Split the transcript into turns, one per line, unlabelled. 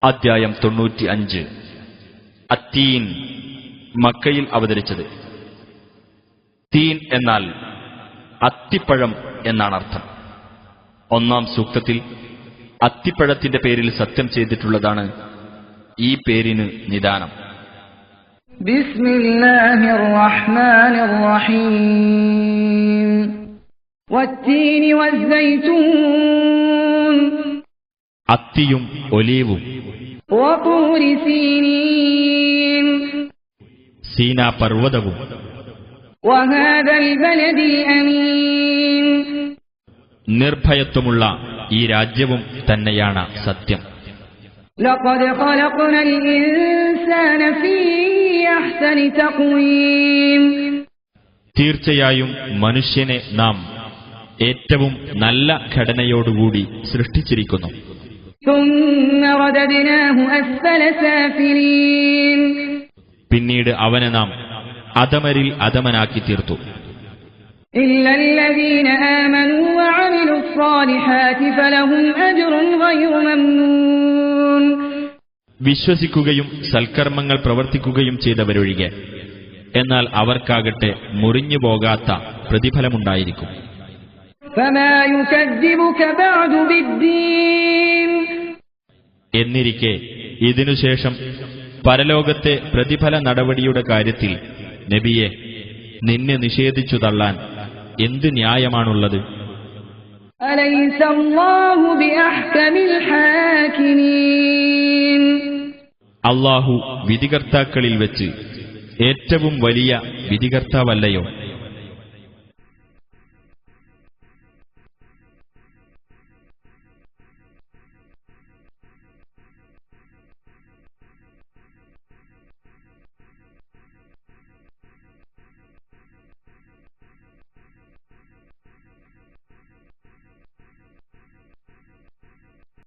അദ്ധ്യായം 95. അത്തീൻ, മക്കയിൽ അവതരിച്ചത്. തീൻ എന്നാൽ അത്തിപ്പഴം എന്നാണ് അർത്ഥം. ഒന്നാം സൂക്തത്തിൽ അത്തിപ്പഴത്തിന്റെ പേരിൽ സത്യം ചെയ്തിട്ടുള്ളതാണ് ഈ പേരിന് നിദാനം.
ബിസ്മില്ലാഹിർ റഹ്മാനിർ റഹീം. വത്തീനി വസ്സൈതൂൻ,
അത്തിയും ഒലീവും,
വതൂരി സീനീൻ,
സീനാ പർവ്വതവും,
വഹാദൽ ബലദിൽ അമീൻ,
നിർഭയത്വമുള്ള ഈ രാജ്യവും തന്നെയാണ് സത്യം.
ലഖദ് ഖലഖ്നൽ ഇൻസാന ഫീ അഹ്സനി തഖ്വീം,
തീർച്ചയായും മനുഷ്യനെ നാം ഏറ്റവും നല്ല ഘടനയോടുകൂടി സൃഷ്ടിച്ചിരിക്കുന്നു.
ثم رددناه أسفل سافلين,
പിന്നീട് അവനെ നാം അധമരിൽ അധമനാക്കി തീർത്തു.
إلا الذين آمنوا وعملوا الصالحات فلهم أجر غير ممنون,
വിശ്വസിക്കുകയും സൽക്കർമ്മങ്ങൾ പ്രവർത്തിക്കുകയും ചെയ്തവരൊഴികെ, എന്നാൽ അവർക്കാകട്ടെ മുറിഞ്ഞു പോകാത്ത പ്രതിഫലമുണ്ടായിരിക്കും.
فما يكذبك بعد بالدين,
എന്നിരിക്കെ ഇതിനുശേഷം പരലോകത്തെ പ്രതിഫല നടപടിയുടെ കാര്യത്തിൽ നബിയെ നിന്നെ നിഷേധിച്ചു തള്ളാൻ എന്ത് ന്യായമാണുള്ളത്?
أليس الله بأحكم الحاكمين,
അല്ലാഹു വിധികർത്താക്കളിൽ വെച്ച് ഏറ്റവും വലിയ വിധികർത്താവല്ലയോ?